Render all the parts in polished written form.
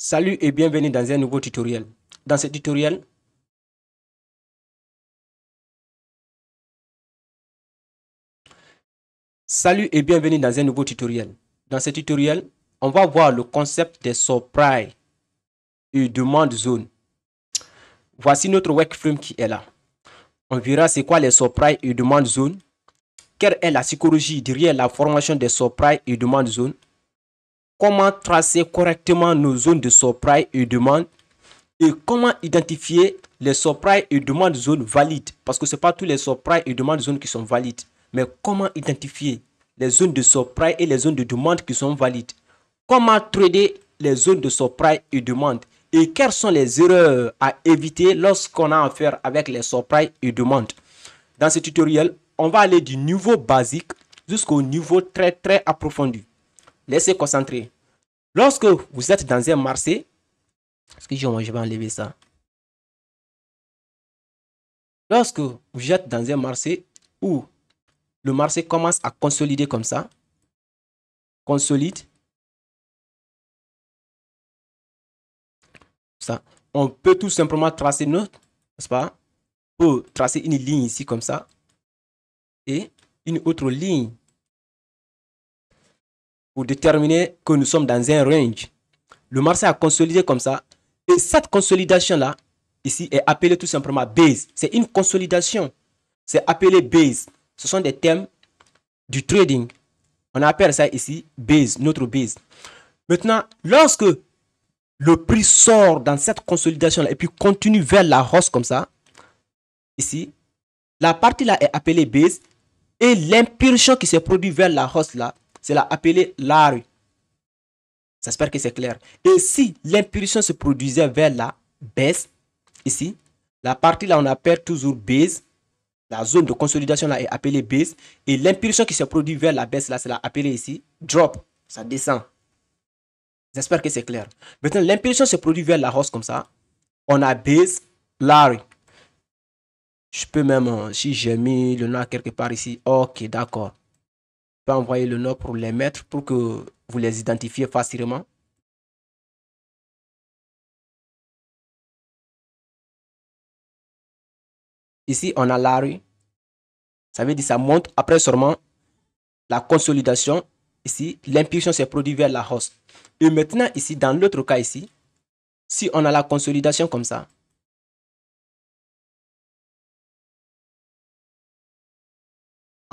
Salut et bienvenue dans un nouveau tutoriel. Dans ce tutoriel, on va voir le concept des surprises et demande zone. Voici notre workframe qui est là. On verra c'est quoi les surprises et demande zone. Quelle est la psychologie derrière la formation des surprises et demande zone. Comment tracer correctement nos zones de surprise et demande. Et comment identifier les surprises et demandes zones valides. Parce que ce n'est pas tous les surprises et demandes zones qui sont valides. Mais comment identifier les zones de surprise et les zones de demande qui sont valides. Comment trader les zones de surprise et demande. Et quelles sont les erreurs à éviter lorsqu'on a affaire avec les surprises et demandes. Dans ce tutoriel, on va aller du niveau basique jusqu'au niveau très approfondi. Laissez concentrer. Lorsque vous êtes dans un marché, excusez-moi, je vais enlever ça. Lorsque vous êtes dans un marché où le marché commence à consolider comme ça, consolide, ça, on peut tout simplement tracer notre, n'est-ce pas, pour tracer une ligne ici comme ça et une autre ligne pour déterminer que nous sommes dans un range. Le marché a consolidé comme ça et cette consolidation là ici est appelée tout simplement base. C'est une consolidation. C'est appelé base. Ce sont des thèmes du trading. On appelle ça ici base, notre base. Maintenant, lorsque le prix sort dans cette consolidation là et puis continue vers la hausse comme ça, ici, la partie là est appelée base et l'impulsion qui s'est produit vers la hausse là, c'est la appelée large. J'espère que c'est clair. Et si l'impulsion se produisait vers la baisse, ici, la partie là on appelle toujours base. La zone de consolidation là est appelée base. Et l'impulsion qui se produit vers la baisse là, c'est la appelée ici drop. Ça descend. J'espère que c'est clair. Maintenant, l'impulsion se produit vers la hausse comme ça. On a base, large. Je peux même, si j'ai mis le nom quelque part ici, ok, d'accord. Je peux envoyer le nom pour les mettre pour que vous les identifiez facilement. Ici, on a large. Ça veut dire que ça monte. Après seulement la consolidation. Ici, l'impulsion s'est produite vers la hausse. Et maintenant, ici, dans l'autre cas ici, si on a la consolidation comme ça,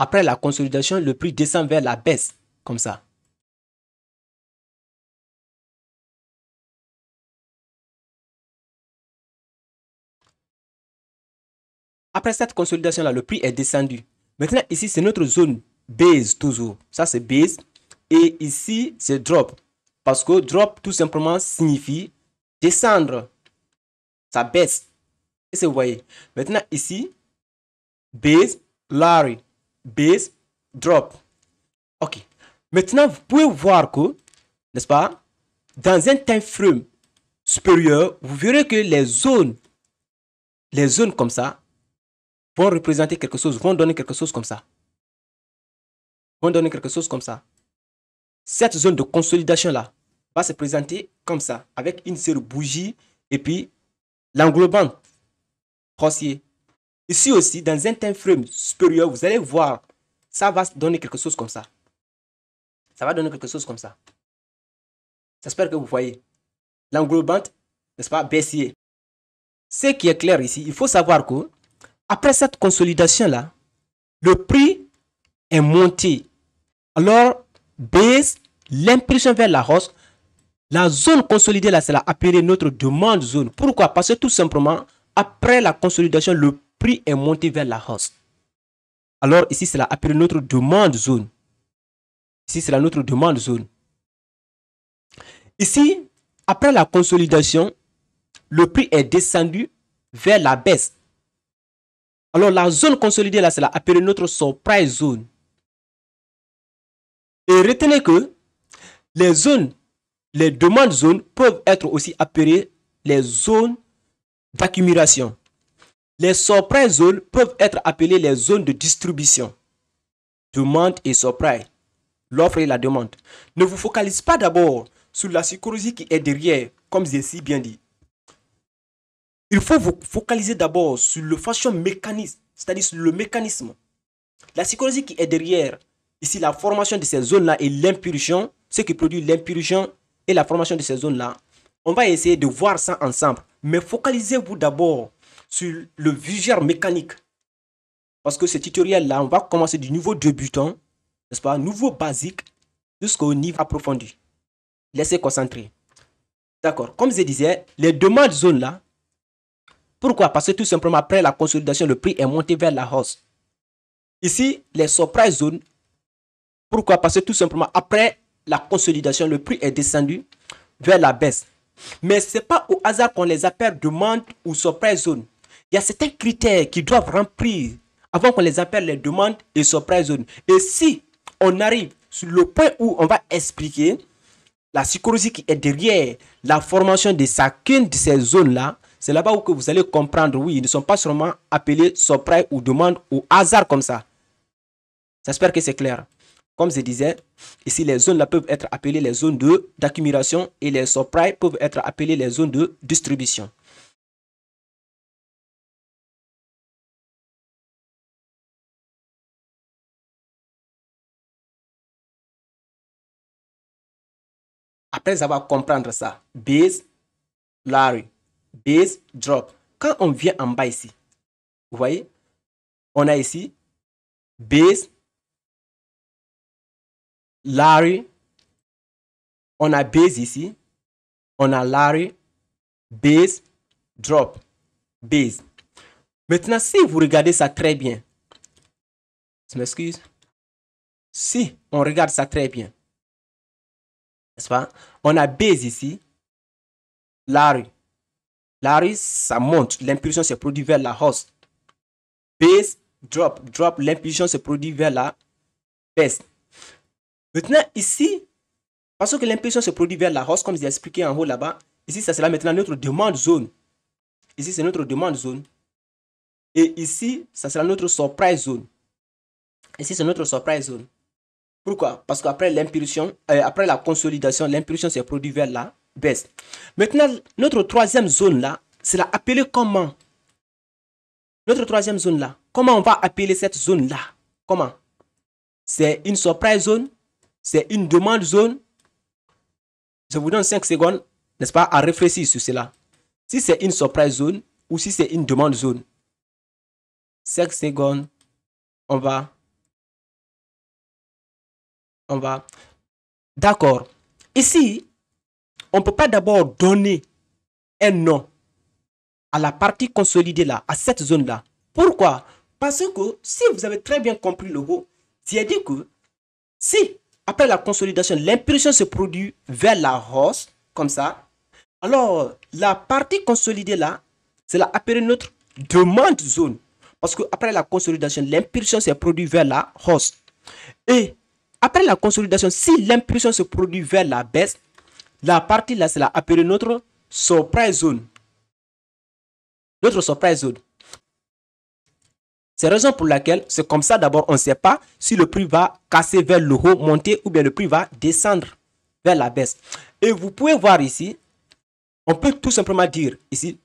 après la consolidation, le prix descend vers la baisse, comme ça. Après cette consolidation-là, le prix est descendu. Maintenant, ici, c'est notre zone base toujours. Ça, c'est base. Et ici, c'est drop. Parce que drop, tout simplement, signifie descendre. Ça baisse. Et vous voyez. Maintenant, ici, base, large, base, drop. OK. Maintenant, vous pouvez voir que, n'est-ce pas, dans un time frame supérieur, vous verrez que les zones comme ça, vont représenter quelque chose, vont donner quelque chose comme ça. Cette zone de consolidation là va se présenter comme ça, avec une seule bougie et puis l'englobant haussier. Ici aussi, dans un time frame supérieur, vous allez voir, ça va donner quelque chose comme ça. J'espère que vous voyez. L'englobant, n'est-ce pas, baissier. Ce qui est clair ici, il faut savoir que après cette consolidation-là, le prix est monté. Alors, base, l'impulsion vers la hausse, la zone consolidée là, c'est la appelée notre demande zone. Pourquoi? Parce que tout simplement, après la consolidation, le prix est monté vers la hausse. Alors, ici, c'est la appelée notre demande zone. Ici, après la consolidation, le prix est descendu vers la baisse. Alors, la zone consolidée là, c'est la appelée notre surprise zone. Et retenez que les demandes zones peuvent être aussi appelées les zones d'accumulation. Les surprise zones peuvent être appelées les zones de distribution. Demande et surprise. L'offre et la demande. Ne vous focalisez pas d'abord sur la psychologie qui est derrière comme j'ai si bien dit, il faut vous focaliser d'abord sur le fashion mécanisme, c'est-à-dire sur le mécanisme. La psychologie qui est derrière, ici, la formation de ces zones-là et l'impulsion, ce qui produit l'impulsion et la formation de ces zones-là, on va essayer de voir ça ensemble. Mais focalisez-vous d'abord sur le visuel mécanique. Parce que ce tutoriel-là, on va commencer du niveau débutant, n'est-ce pas, niveau basique, jusqu'au niveau approfondi. Laissez concentrer. D'accord. Comme je disais, les demandes zones-là, pourquoi? Parce que tout simplement, après la consolidation, le prix est monté vers la hausse. Ici, les surprise zones, pourquoi? Parce que tout simplement, après la consolidation, le prix est descendu vers la baisse. Mais ce n'est pas au hasard qu'on les appelle demande ou surprise zone. Il y a certains critères qui doivent remplir avant qu'on les appelle les demandes et surprise zone. Et si on arrive sur le point où on va expliquer la psychologie qui est derrière la formation de chacune de ces zones-là, c'est là-bas où que vous allez comprendre, oui, ils ne sont pas seulement appelés surprise ou demande au hasard comme ça. J'espère que c'est clair. Comme je disais, ici les zones là peuvent être appelées les zones d'accumulation et les surprise peuvent être appelées les zones de distribution. Après avoir comprendre ça, base, Larry, base, drop. Quand on vient en bas ici, vous voyez, on a ici base, Larry, on a base ici, on a Larry, base, drop, base. Maintenant, si vous regardez ça très bien, je m'excuse, si on regarde ça très bien, n'est-ce pas? On a base ici, Larry. Larry, ça monte, l'impulsion se produit vers la hausse. Base, drop, drop, l'impulsion se produit vers la baisse. Maintenant, ici, parce que l'impulsion se produit vers la hausse, comme j'ai expliqué en haut là-bas, ici, ça sera maintenant notre demande zone. Ici, c'est notre demande zone. Et ici, ça sera notre surprise zone. Ici, c'est notre surprise zone. Pourquoi? Parce qu'après l'impulsion, après la consolidation, l'impulsion s'est produite vers la baisse. Maintenant, notre troisième zone là, c'est la appelée comment? Notre troisième zone là, comment on va appeler cette zone là? Comment? C'est une surprise zone, c'est une demande zone. Je vous donne 5 secondes, n'est-ce pas, à réfléchir sur cela. Si c'est une surprise zone ou si c'est une demande zone. 5 secondes, on va. D'accord. Ici, on ne peut pas d'abord donner un nom à la partie consolidée là, à cette zone-là. Pourquoi? Parce que si vous avez très bien compris le mot, j'ai dit que si, après la consolidation, l'impulsion se produit vers la hausse, comme ça, alors la partie consolidée là, c'est la appelée notre demande zone. Parce que après la consolidation, l'impulsion se produit vers la hausse. Et après la consolidation, si l'impulsion se produit vers la baisse, la partie là, c'est la appelée notre surprise zone. Notre surprise zone. C'est la raison pour laquelle c'est comme ça d'abord, on ne sait pas si le prix va casser vers le haut, monter ou bien le prix va descendre vers la baisse. Et vous pouvez voir ici, on peut tout simplement dire ici,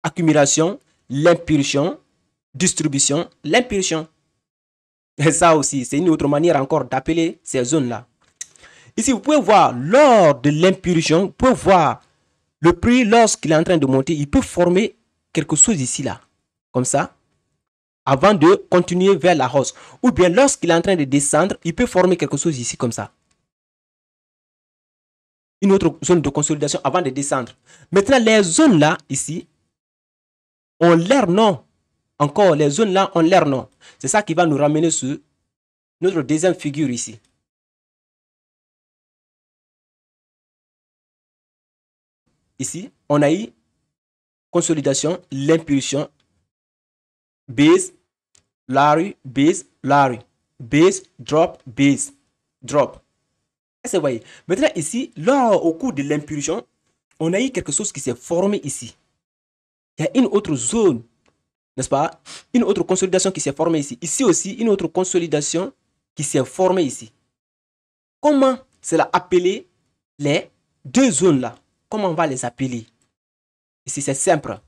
accumulation, l'impulsion, distribution, l'impulsion. Et ça aussi, c'est une autre manière encore d'appeler ces zones-là. Ici, vous pouvez voir, lors de l'impulsion, vous pouvez voir le prix lorsqu'il est en train de monter, il peut former quelque chose ici, là, comme ça, avant de continuer vers la hausse. Ou bien lorsqu'il est en train de descendre, il peut former quelque chose ici, comme ça. Une autre zone de consolidation avant de descendre. Maintenant, les zones là, ici, ont l'air non. Encore, les zones là ont l'air non. C'est ça qui va nous ramener sur notre deuxième figure ici. Ici, on a eu consolidation, l'impulsion, base, Larry, base, Larry, base, drop, base, drop. Vous voyez. Maintenant ici, lors au cours de l'impulsion, on a eu quelque chose qui s'est formé ici. Il y a une autre zone, n'est-ce pas? Une autre consolidation qui s'est formée ici. Ici aussi, une autre consolidation qui s'est formée ici. Comment cela appelé les deux zones là? comment on va les appeler? Ici, c'est simple.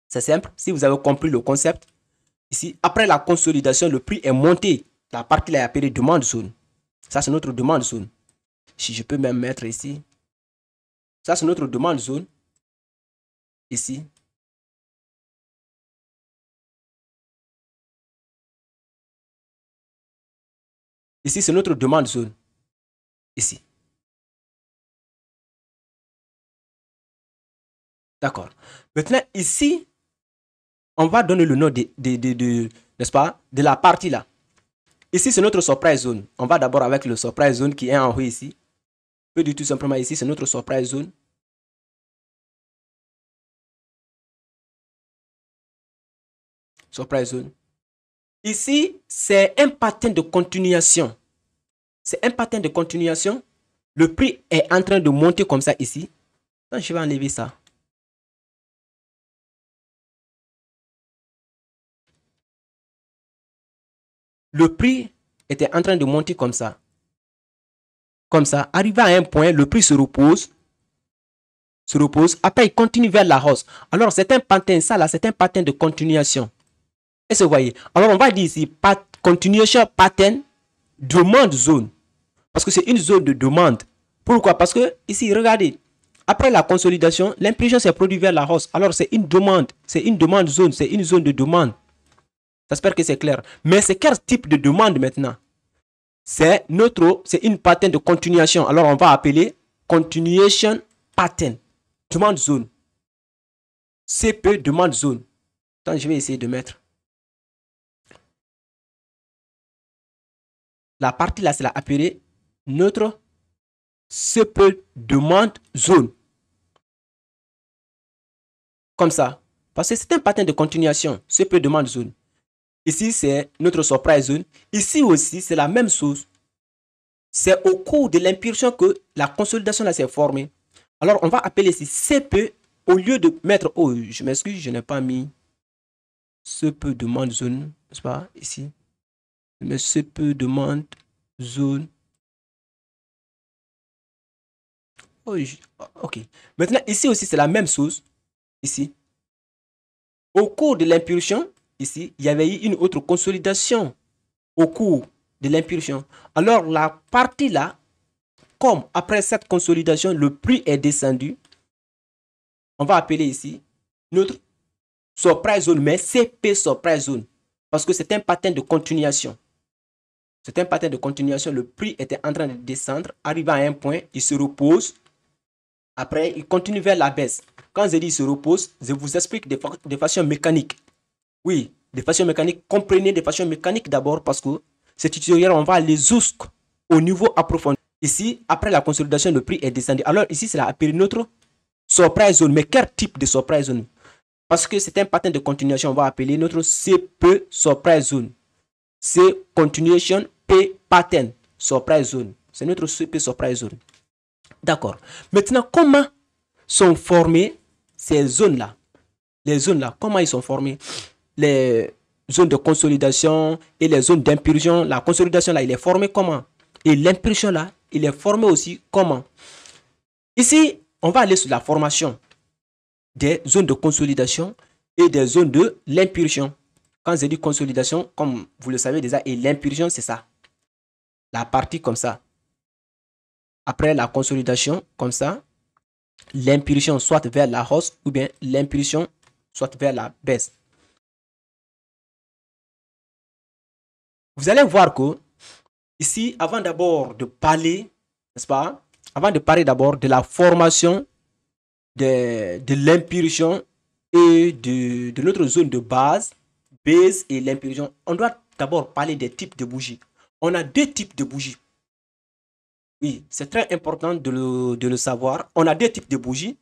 C'est simple. Si vous avez compris le concept, ici, après la consolidation, le prix est monté. La partie là est appelée demande zone. Ça, c'est notre demande zone. Si je peux même mettre ici. Ça, c'est notre demande zone. Ici. Ici, c'est notre demande zone. Ici. D'accord. Maintenant, ici, on va donner le nom n'est-ce pas, de la partie là. Ici, c'est notre surprise zone. On va d'abord avec le surprise zone qui est en haut ici. Peu du tout simplement ici, c'est notre surprise zone. Surprise zone. Ici, c'est un pattern de continuation. C'est un pattern de continuation. Le prix est en train de monter comme ça ici. Donc, je vais enlever ça. Le prix était en train de monter comme ça. Comme ça. Arrivé à un point, le prix se repose. Après, il continue vers la hausse. Alors, c'est un pattern, ça là, c'est un pattern de continuation. Est-ce que vous voyez? Alors, on va dire ici, continuation pattern, demande zone. Parce que c'est une zone de demande. Pourquoi? Parce que ici, regardez, après la consolidation, l'impulsion s'est produite vers la hausse. Alors, c'est une demande. C'est une demande zone. C'est une zone de demande. J'espère que c'est clair. Mais c'est quel type de demande maintenant? C'est une pattern de continuation. Alors, on va appeler continuation pattern. Demande zone. CP demande zone. Attends, je vais essayer de mettre. La partie là, c'est la appelée notre CP demande zone. Comme ça. Parce que c'est un pattern de continuation. CP demande zone. Ici, c'est notre surprise zone. Ici aussi, c'est la même chose. C'est au cours de l'impulsion que la consolidation là s'est formée. Alors, on va appeler ici CP au lieu de mettre... Oh, je m'excuse, je n'ai pas mis CP demande zone. N'est-ce pas? Ici. Mais CP demande zone. Oh, ok. Maintenant, ici aussi, c'est la même chose. Ici. Au cours de l'impulsion, ici, il y avait eu une autre consolidation. Au cours de l'impulsion. Alors, la partie là, comme après cette consolidation, le prix est descendu, on va appeler ici notre surprise zone, mais CP surprise zone. Parce que c'est un pattern de continuation. C'est un pattern de continuation. Le prix était en train de descendre, arrivé à un point, il se repose. Après, il continue vers la baisse. Quand je dis il se repose, je vous explique de façon mécanique. Oui, de façon mécanique. Comprenez de façon mécanique d'abord parce que ce tutoriel, on va aller jusqu'au niveau approfondi. Ici, après la consolidation, le prix est descendu. Alors ici, c'est appelé notre surprise zone. Mais quel type de surprise zone? Parce que c'est un pattern de continuation, on va appeler notre CP surprise zone. C continuation P pattern surprise zone. C'est notre CP surprise zone. D'accord. Maintenant, comment sont formées ces zones-là? Les zones-là, comment ils sont formés? Les zones de consolidation et les zones d'impulsion. La consolidation, là, il est formé comment? Et l'impulsion, là, il est formé aussi comment? Ici, on va aller sur la formation des zones de consolidation et des zones de l'impulsion. Quand je dis consolidation, comme vous le savez déjà, et l'impulsion, c'est ça. La partie comme ça. Après la consolidation, comme ça, l'impulsion soit vers la hausse ou bien l'impulsion soit vers la baisse. Vous allez voir que ici, avant d'abord de parler, n'est-ce pas? Avant de parler d'abord de la formation de l'impulsion et de notre zone de base et l'impulsion, on doit d'abord parler des types de bougies. On a deux types de bougies. Oui, c'est très important de le savoir. On a deux types de bougies.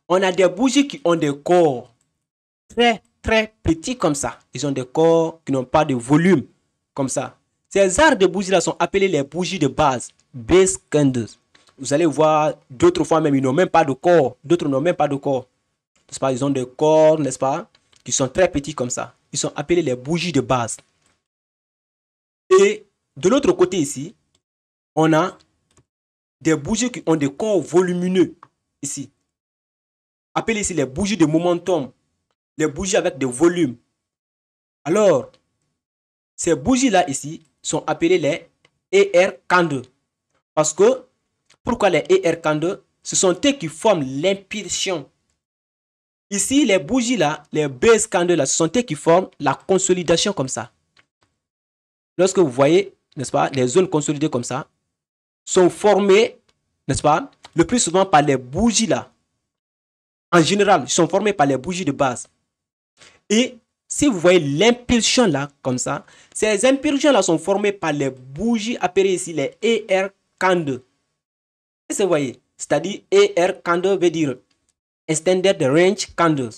On a des bougies qui ont des corps très, très petits comme ça. Ils ont des corps qui n'ont pas de volume comme ça. Ces genres de bougies-là sont appelées les bougies de base, base candles. Vous allez voir, d'autres fois même, ils n'ont même pas de corps. D'autres n'ont même pas de corps. N'est-ce pas? Ils ont des corps, n'est-ce pas, qui sont très petits comme ça. Ils sont appelés les bougies de base. Et de l'autre côté ici, on a des bougies qui ont des corps volumineux. ici. Appelez ici les bougies de momentum, les bougies avec des volumes. Alors, ces bougies-là ici sont appelées les ER candles. Parce que, pourquoi les ER candles? Ce sont eux qui forment l'impulsion. Ici, les bougies-là, les base candles, là, ce sont eux qui forment la consolidation comme ça. Lorsque vous voyez, n'est-ce pas, les zones consolidées comme ça, sont formées, n'est-ce pas, le plus souvent par les bougies-là. En général, ils sont formés par les bougies de base. Et si vous voyez l'impulsion là, comme ça, ces impulsions là sont formées par les bougies appelées ici les ER candles. Et vous voyez, c'est-à-dire ER candle veut dire Extended Range Candles.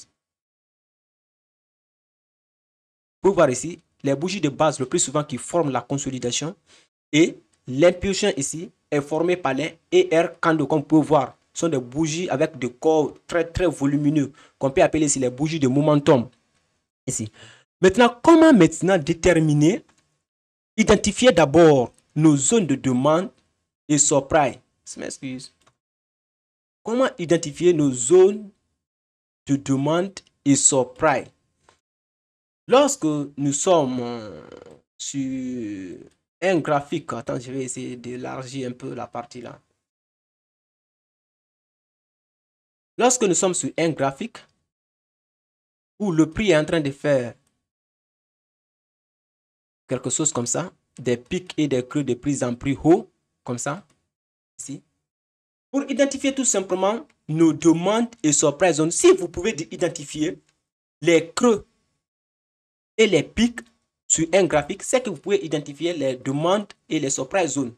Pour voir ici, les bougies de base le plus souvent qui forment la consolidation et l'impulsion ici est formée par les ER candles comme vous pouvez voir. Ce sont des bougies avec des corps très volumineux qu'on peut appeler ici les bougies de momentum. Ici. Maintenant, comment maintenant déterminer, identifier d'abord nos zones de demande et supply. Je m'excuse. Comment identifier nos zones de demande et supply? Lorsque nous sommes sur un graphique, attends, je vais essayer d'élargir un peu la partie là. Lorsque nous sommes sur un graphique où le prix est en train de faire quelque chose comme ça, des pics et des creux de prise en prix haut, comme ça, ici. Pour identifier tout simplement nos demandes et supply zones, si vous pouvez identifier les creux et les pics sur un graphique, c'est que vous pouvez identifier les demandes et les supply zones.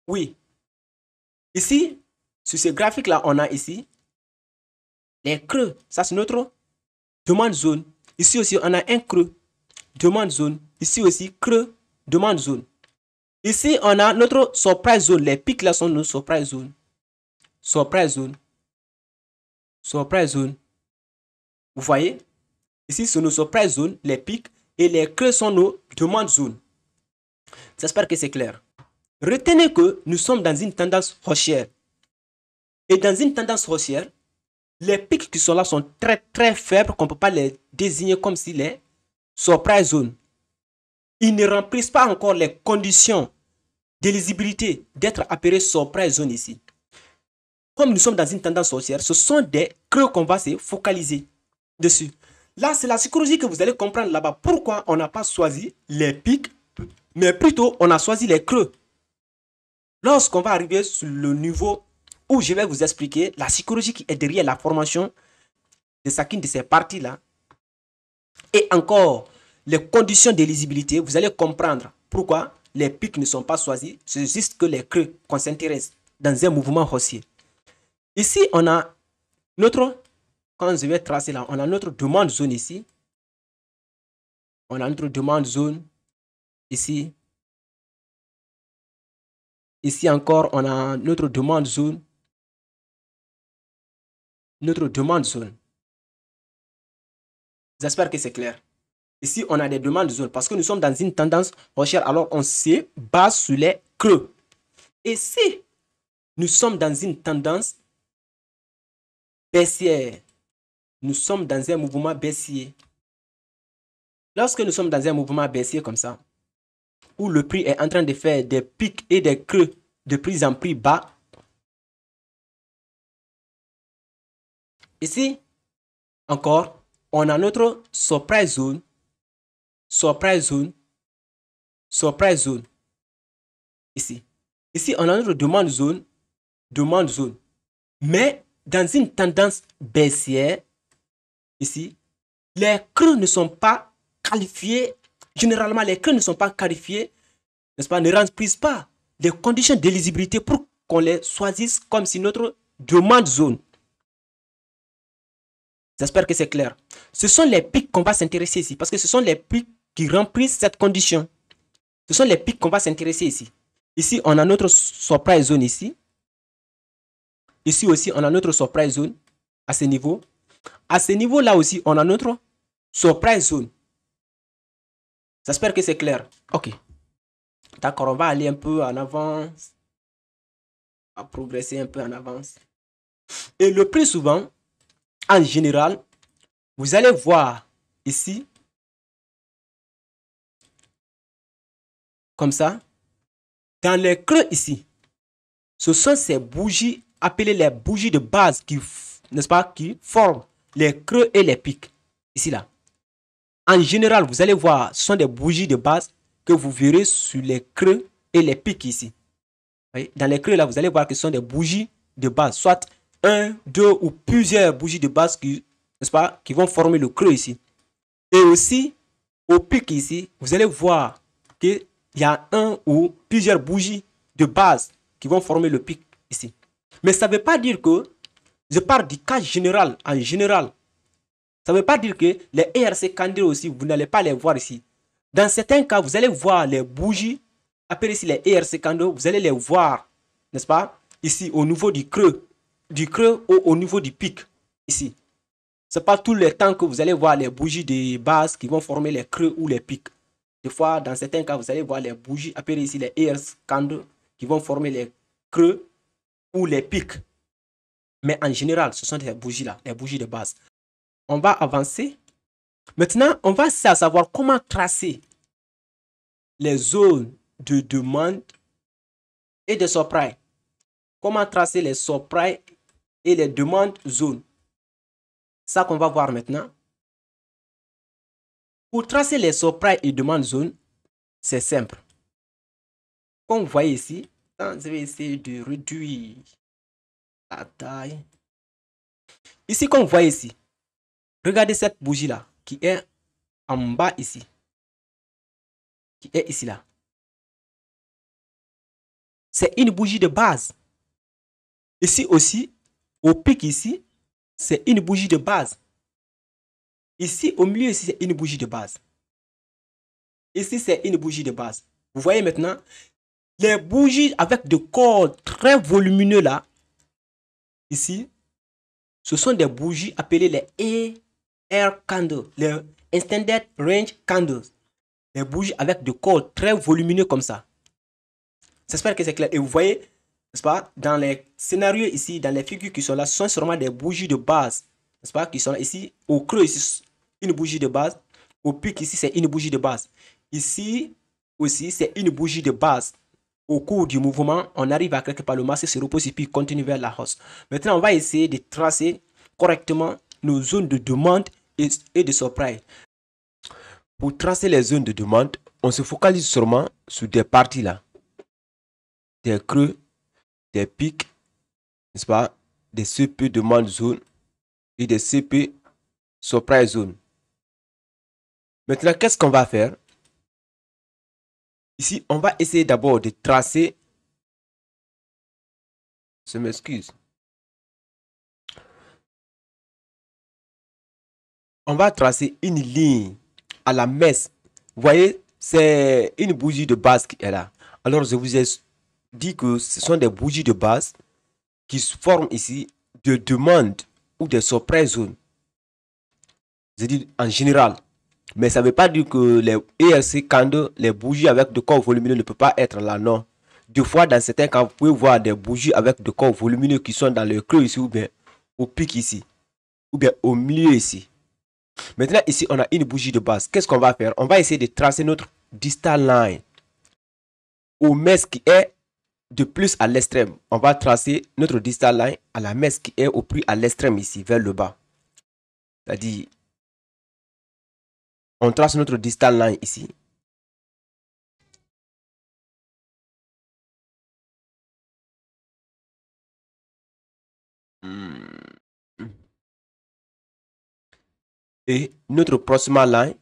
Oui. Ici, sur ce graphique-là, on a ici les creux. Ça, c'est notre demande zone. Ici aussi, on a un creux, demande zone. Ici aussi, creux, demande zone. Ici, on a notre supply zone. Les pics là sont nos supply zones. Supply zone. Supply zone. Vous voyez? Ici, c'est nos supply zones, les pics, et les creux sont nos demandes zones. J'espère que c'est clair. Retenez que nous sommes dans une tendance haussière. Et dans une tendance haussière, les pics qui sont là sont très faibles, qu'on ne peut pas les désigner comme si les supply zones. Ils ne remplissent pas encore les conditions d'éligibilité d'être appelés supply zone ici. Comme nous sommes dans une tendance haussière, ce sont des creux qu'on va se focaliser dessus. Là, c'est la psychologie que vous allez comprendre là-bas. Pourquoi on n'a pas choisi les pics, mais plutôt on a choisi les creux. Lorsqu'on va arriver sur le niveau où je vais vous expliquer la psychologie qui est derrière la formation de chacune de ces parties-là, et encore les conditions d'éligibilité, vous allez comprendre pourquoi les pics ne sont pas choisis. C'est juste que les creux qu'on s'intéresse dans un mouvement haussier. Ici, on a notre, quand je vais tracer là, on a notre demande zone ici. On a notre demande zone ici. Ici encore, on a notre demande zone. Notre demande zone. J'espère que c'est clair. Ici, on a des demandes zone parce que nous sommes dans une tendance haussière. Alors, on se base sur les creux. Et si nous sommes dans une tendance baissière, nous sommes dans un mouvement baissier. Lorsque nous sommes dans un mouvement baissier comme ça, où le prix est en train de faire des pics et des creux de prise en prix bas, ici, encore, on a notre supply zone, supply zone, supply zone. Ici. Ici, on a notre demande zone, demande zone. Mais dans une tendance baissière, ici, les creux ne sont pas qualifiés. Généralement, les creux ne sont pas qualifiés, n'est-ce pas, ne remplissent pas les conditions d'éligibilité pour qu'on les choisisse comme si notre demande zone. J'espère que c'est clair. Ce sont les pics qu'on va s'intéresser ici, parce que ce sont les pics qui remplissent cette condition. Ce sont les pics qu'on va s'intéresser ici. Ici, on a notre supply zone ici. Ici aussi, on a notre supply zone à ce niveau. À ce niveau-là aussi, on a notre supply zone. J'espère que c'est clair. Ok. D'accord, on va aller un peu en avance. On va progresser un peu en avance. Et le plus souvent, en général, vous allez voir ici, comme ça, dans les creux ici, ce sont ces bougies appelées les bougies de base qui, n'est-ce pas, qui forment les creux et les pics. Ici, là. En général, vous allez voir, ce sont des bougies de base que vous verrez sur les creux et les pics ici. Voyez, dans les creux, là, vous allez voir que ce sont des bougies de base, soit un, deux ou plusieurs bougies de base qui, n'est-ce pas, qui vont former le creux ici. Et aussi, au pic ici, vous allez voir qu'il y a un ou plusieurs bougies de base qui vont former le pic ici. Mais ça ne veut pas dire que, je parle du cas général, en général. Ça ne veut pas dire que les ERC candles aussi, vous n'allez pas les voir ici. Dans certains cas, vous allez voir les bougies, appelées ici les ERC candles, vous allez les voir, n'est-ce pas, ici au niveau du creux ou au niveau du pic, ici. Ce n'est pas tout le temps que vous allez voir les bougies de base qui vont former les creux ou les pics. Des fois, dans certains cas, vous allez voir les bougies appelées ici les ERC candles qui vont former les creux ou les pics. Mais en général, ce sont ces bougies-là, les bougies de base. On va avancer. Maintenant, on va savoir comment tracer les zones de demande et de supply. Comment tracer les supply et les demandes zones. Ça qu'on va voir maintenant. Pour tracer les supply et demandes zones, c'est simple. Comme vous voyez ici, je vais essayer de réduire la taille. Ici, comme vous voyez ici, regardez cette bougie-là qui est en bas ici. Qui est ici là. C'est une bougie de base. Ici aussi, au pic ici, c'est une bougie de base. Ici, au milieu, ici, c'est une bougie de base. Ici, c'est une bougie de base. Vous voyez maintenant, les bougies avec de corps très volumineux là, ici, ce sont des bougies appelées les AR candles, les Extended Range Candles. Les bougies avec de corps très volumineux comme ça. J'espère que c'est clair. Et vous voyez, n'est-ce pas, dans les scénarios ici, dans les figures qui sont là, ce sont sûrement des bougies de base, n'est-ce pas, qui sont là. Ici, au creux, ici, une bougie de base. Au pic, ici, c'est une bougie de base. Ici, aussi, c'est une bougie de base. Au cours du mouvement, on arrive à quelque part, le marché se repose et puis continue vers la hausse. Maintenant, on va essayer de tracer correctement nos zones de demande et de supply. Pour tracer les zones de demande, on se focalise sûrement sur des parties là. Des creux, des pics, n'est-ce pas, des CP demande zone et des CP supply zone. Maintenant, qu'est-ce qu'on va faire? Ici, on va essayer d'abord de tracer. Je m'excuse. On va tracer une ligne à la messe. Vous voyez, c'est une bougie de base qui est là. Alors, je vous ai dit que ce sont des bougies de base qui se forment ici de demande ou de supply zone. Je dis en général. Mais ça ne veut pas dire que les ERC candles, les bougies avec de corps volumineux ne peuvent pas être là, non. Deux fois, dans certains cas, vous pouvez voir des bougies avec de corps volumineux qui sont dans le creux ici ou bien au pic ici. Ou bien au milieu ici. Maintenant, ici, on a une bougie de base. Qu'est-ce qu'on va faire? On va essayer de tracer notre distal line au mètre qui est de plus à l'extrême. On va tracer notre distal line à la mètre qui est au plus à l'extrême ici, vers le bas. C'est-à-dire, on trace notre distal line ici. Et notre proximal line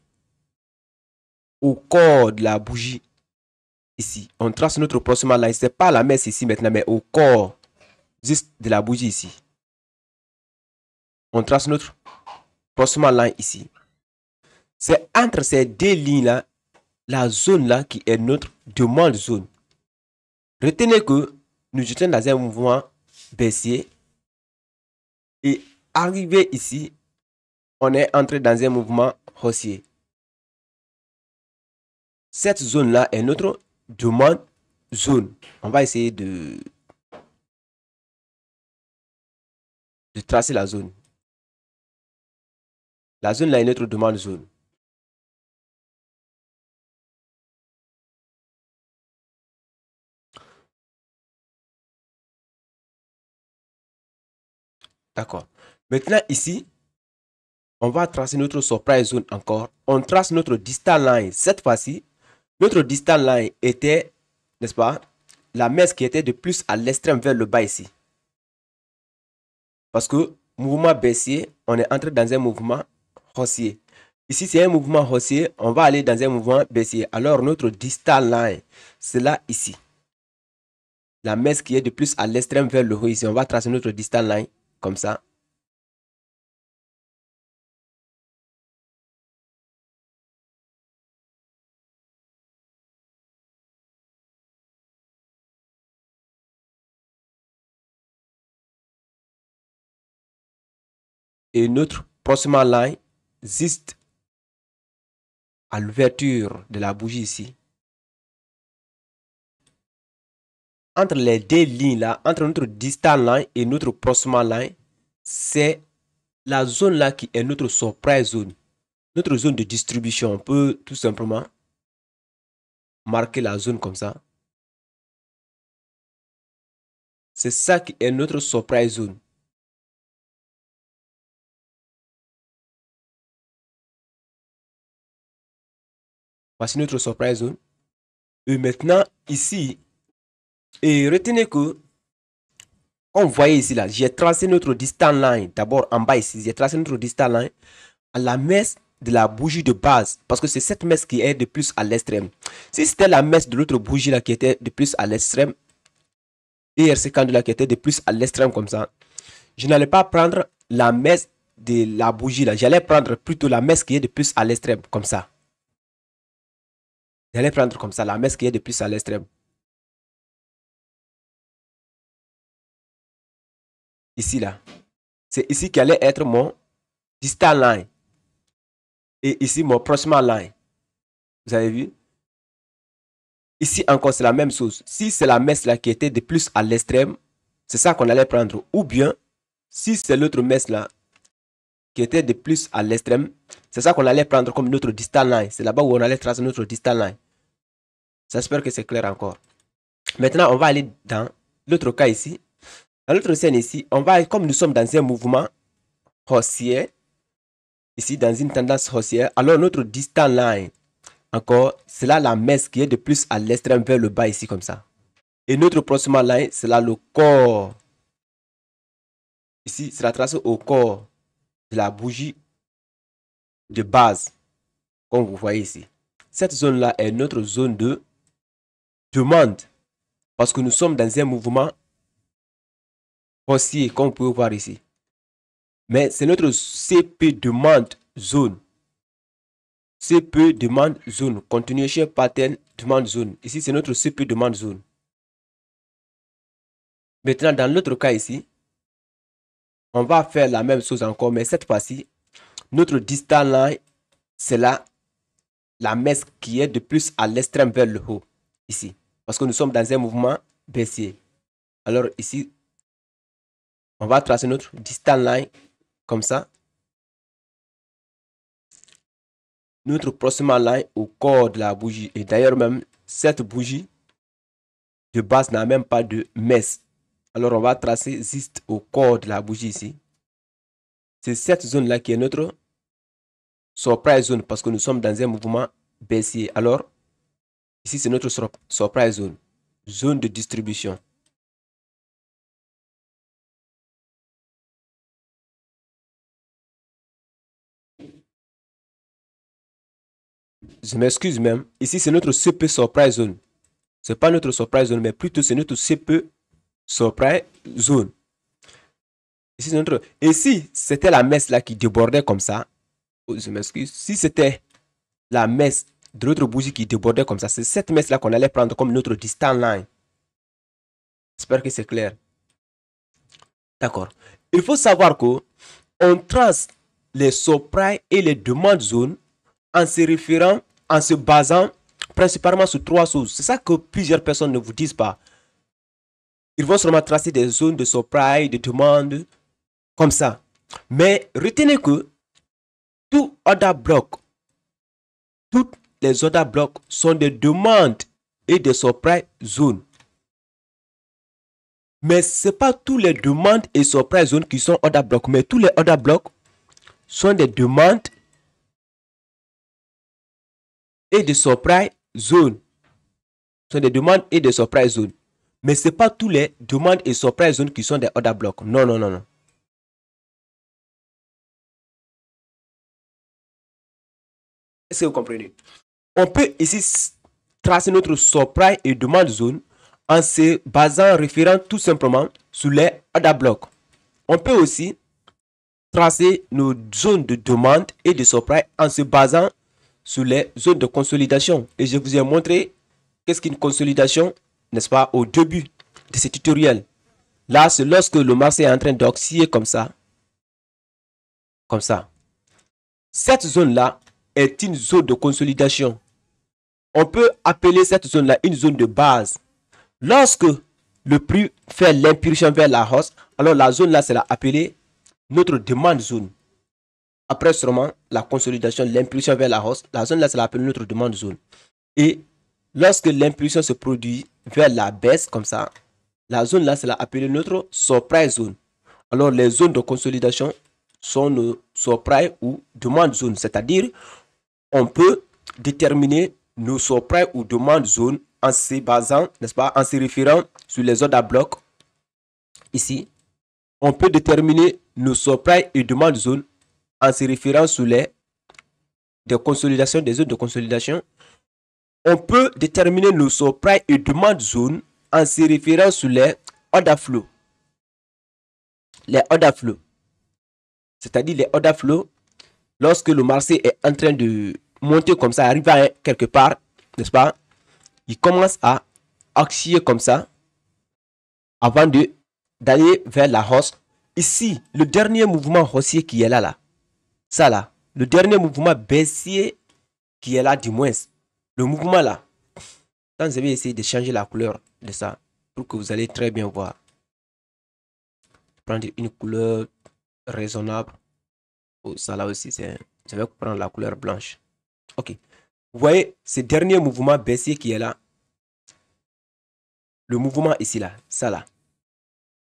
au corps de la bougie ici. On trace notre proximal line. C'est pas la messe ici maintenant, mais au corps juste de la bougie ici. On trace notre proximal line ici. C'est entre ces deux lignes-là, la zone là qui est notre demande zone. Retenez que nous étions dans un mouvement baissier et arrivé ici, on est entré dans un mouvement haussier. Cette zone-là est notre demande zone. On va essayer de de tracer la zone. La zone là est notre demande zone. D'accord. Maintenant ici, on va tracer notre surprise zone encore. On trace notre distal line. Cette fois-ci, notre distal line était, n'est-ce pas, la mèche qui était de plus à l'extrême vers le bas ici. Parce que mouvement baissier, on est entré dans un mouvement haussier. Ici, c'est un mouvement haussier, on va aller dans un mouvement baissier. Alors, notre distal line, c'est là ici. La mèche qui est de plus à l'extrême vers le haut ici. On va tracer notre distal line comme ça. Et notre proximal line juste à l'ouverture de la bougie ici. Entre les deux lignes là, entre notre distal line et notre proximal line, c'est la zone là qui est notre surprise zone. Notre zone de distribution. On peut tout simplement marquer la zone comme ça. C'est ça qui est notre surprise zone. Voici notre surprise zone. Et maintenant, ici, et retenez que, comme vous voyez ici, là, j'ai tracé notre distant line. D'abord, en bas ici, j'ai tracé notre distant line à la mèche de la bougie de base. Parce que c'est cette mèche qui est de plus à l'extrême. Si c'était la mèche de l'autre bougie là qui était de plus à l'extrême, et RC candle là qui était de plus à l'extrême comme ça, je n'allais pas prendre la mèche de la bougie là. J'allais prendre plutôt la mèche qui est de plus à l'extrême, comme ça. J'allais prendre comme ça la mèche qui est de plus à l'extrême. Ici là. C'est ici qu'allait être mon distal line. Et ici mon proximal line. Vous avez vu? Ici encore c'est la même chose. Si c'est la mèche là qui était de plus à l'extrême, c'est ça qu'on allait prendre. Ou bien, si c'est l'autre mèche là qui était de plus à l'extrême, c'est ça qu'on allait prendre comme notre distal line. C'est là-bas où on allait tracer notre distal line. J'espère que c'est clair encore. Maintenant, on va aller dans l'autre cas ici. Dans l'autre scène ici, on va, comme nous sommes dans un mouvement haussier, ici dans une tendance haussière, alors notre distal line, encore, c'est là la mèche qui est de plus à l'extrême vers le bas ici comme ça. Et notre proximal line, c'est là le corps. Ici, c'est la trace au corps de la bougie de base, comme vous voyez ici. Cette zone-là est notre zone de demande, parce que nous sommes dans un mouvement haussier, comme vous pouvez voir ici. Mais c'est notre CP demande zone. CP demande zone. Continuation pattern demande zone. Ici, c'est notre CP demande zone. Maintenant, dans l'autre cas ici, on va faire la même chose encore, mais cette fois-ci, notre distal line, c'est là la mèche qui est de plus à l'extrême vers le haut. Ici. Parce que nous sommes dans un mouvement baissier. Alors ici, on va tracer notre distal line comme ça. Notre proximal line au corps de la bougie. Et d'ailleurs même, cette bougie de base n'a même pas de mèche. Alors on va tracer juste au corps de la bougie ici. C'est cette zone-là qui est notre surprise zone parce que nous sommes dans un mouvement baissier. Alors, ici c'est notre surprise zone. Zone de distribution. Je m'excuse même. Ici c'est notre CP surprise zone. C'est pas notre surprise zone, mais plutôt c'est notre CP surprise zone. Ici c'est notre. Et si c'était la mèche là qui débordait comme ça, oh, je m'excuse. Si c'était la mèche de l'autre bougie qui débordait comme ça, c'est cette mèche là qu'on allait prendre comme notre distant line. J'espère que c'est clair. D'accord. Il faut savoir que on trace les surprises et les demandes zones en se référant, en se basant principalement sur trois choses. C'est ça que plusieurs personnes ne vous disent pas. Ils vont seulement tracer des zones de surprise, de demande comme ça. Mais retenez que tout other block, toutes les other blocks sont des demandes et des surprise zones. Mais ce n'est pas tous les demandes et surprise zones qui sont other block, mais tous les other blocs sont des demandes et des surprise zones. Sont des demandes et des surprise zones. Mais ce n'est pas tous les demandes et surprise zones qui sont des other blocs. Non, non, non, non. Est-ce que vous comprenez? On peut ici tracer notre surprise et demande zone en se basant, référant tout simplement sur les other blocks. On peut aussi tracer nos zones de demande et de surprise en se basant sur les zones de consolidation. Et je vous ai montré qu'est-ce qu'une consolidation, n'est-ce pas, au début de ce tutoriel. Là, c'est lorsque le marché est en train d'osciller comme ça. Comme ça. Cette zone-là est une zone de consolidation. On peut appeler cette zone-là une zone de base. Lorsque le prix fait l'impulsion vers la hausse, alors la zone-là, c'est appelée notre demande zone. Après seulement la consolidation, l'impulsion vers la hausse, la zone-là, c'est appelée notre demande zone. Et lorsque l'impulsion se produit vers la baisse, comme ça, la zone-là, c'est appelée notre surprise zone. Alors, les zones de consolidation sont nos surprise ou demande zone. C'est-à-dire, on peut déterminer nos surprise ou demande zone en se basant, n'est-ce pas, en se référant sur les other blocs. Ici, on peut déterminer nos surprise et demande zone en se référant sur les consolidations, des zones de consolidation. On peut déterminer nos surprise et demande zone en se référant sur les order flow. Les order flow. C'est-à-dire les order flow, lorsque le marché est en train de monter comme ça, arrive à quelque part, n'est-ce pas? Il commence à osciller comme ça avant d'aller vers la hausse. Ici, le dernier mouvement haussier qui est là, ça là, le dernier mouvement baissier qui est là, du moins, le mouvement là. Quand je vais essayer de changer la couleur de ça pour que vous allez très bien voir. Prendre une couleur raisonnable. Oh, ça là aussi, je vais prendre la couleur blanche. Ok. Vous voyez ce dernier mouvement baissier qui est là. Le mouvement ici là, ça là.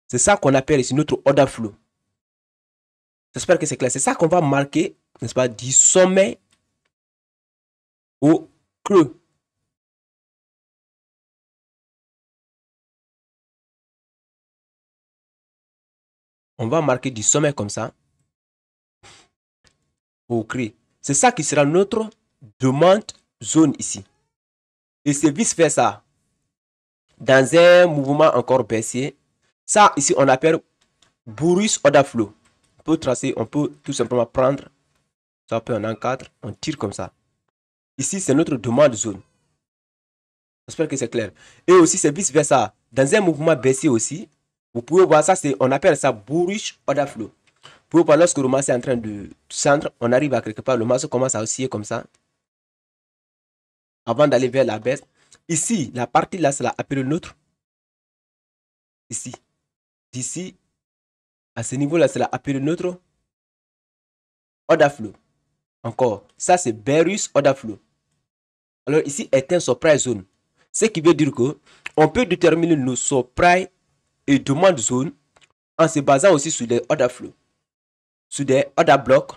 C'est ça qu'on appelle ici notre order flow. J'espère que c'est clair. C'est ça qu'on va marquer, n'est-ce pas, du sommet au creux. On va marquer du sommet comme ça au creux. C'est ça qui sera notre demande zone ici. Et c'est vice-versa. Dans un mouvement encore baissier, ça ici on appelle bullish order flow. On peut tracer, on peut tout simplement prendre, ça peut en encadre, on tire comme ça. Ici c'est notre demande zone. J'espère que c'est clair. Et aussi c'est vice-versa. Dans un mouvement baissier aussi, vous pouvez voir ça, on appelle ça bullish order flow. Vous pouvez voir lorsque le marché est en train de descendre, on arrive à quelque part, le marché commence à osciller comme ça. Avant d'aller vers la baisse. Ici, la partie là, c'est appelée neutre. Ici. D'ici, à ce niveau-là, c'est appelé neutre. Order flow. Encore. Ça, c'est bearish order flow. Alors, ici est un surprise zone. Ce qui veut dire que on peut déterminer nos surprise et demande zone en se basant aussi sur des order flow, sur des order blocks,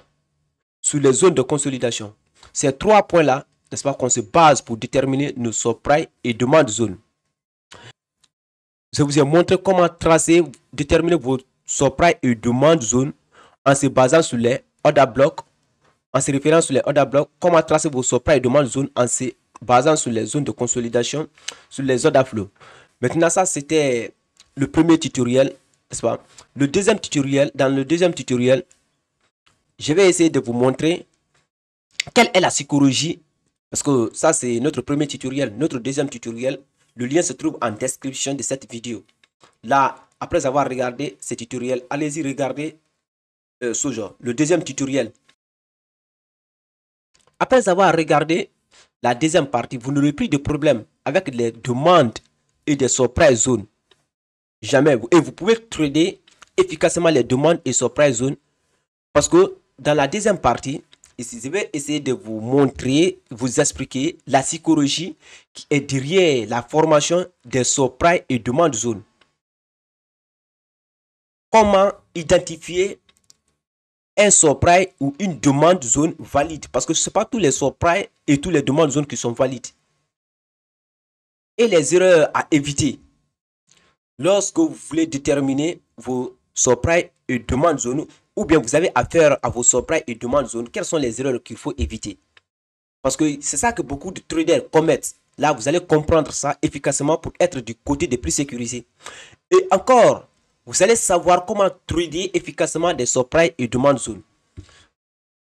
sur les zones de consolidation. Ces trois points-là, n'est-ce pas, qu'on se base pour déterminer nos surprise et demande zone. Je vous ai montré comment tracer, déterminer vos surprise et demande zone en se basant sur les order blocks, en se référant sur les order blocks, comment tracer vos surprise et demande zone en se basant sur les zones de consolidation, sur les order flow. Maintenant, ça c'était le premier tutoriel, n'est-ce pas? Le deuxième tutoriel, dans le deuxième tutoriel, je vais essayer de vous montrer quelle est la psychologie, parce que ça c'est notre premier tutoriel. Notre deuxième tutoriel, le lien se trouve en description de cette vidéo. Là, après avoir regardé ce tutoriel, allez-y regarder ce genre, le deuxième tutoriel. Après avoir regardé la deuxième partie, vous n'aurez plus de problème avec les demandes et des surprise zones. Jamais. Et vous pouvez trader efficacement les demandes et surprise zone. Parce que dans la deuxième partie, ici, je vais essayer de vous montrer, vous expliquer la psychologie qui est derrière la formation des surprise et demande zone. Comment identifier un surprise ou une demande zone valide. Parce que ce n'est pas tous les surprise et tous les demandes zone qui sont valides. Et les erreurs à éviter. Lorsque vous voulez déterminer vos surprise et demandes zone, ou bien vous avez affaire à vos surprise et demandes zone, quelles sont les erreurs qu'il faut éviter? Parce que c'est ça que beaucoup de traders commettent. Là, vous allez comprendre ça efficacement pour être du côté des plus sécurisés. Et encore, vous allez savoir comment trader efficacement des surprise et demandes zone.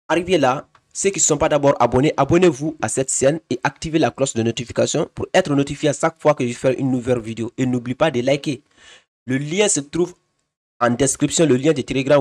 Arrivez là, ceux qui ne sont pas d'abord abonnés, abonnez-vous à cette chaîne et activez la cloche de notification pour être notifié à chaque fois que je fais une nouvelle vidéo. Et n'oubliez pas de liker. Le lien se trouve en description, le lien de Telegram.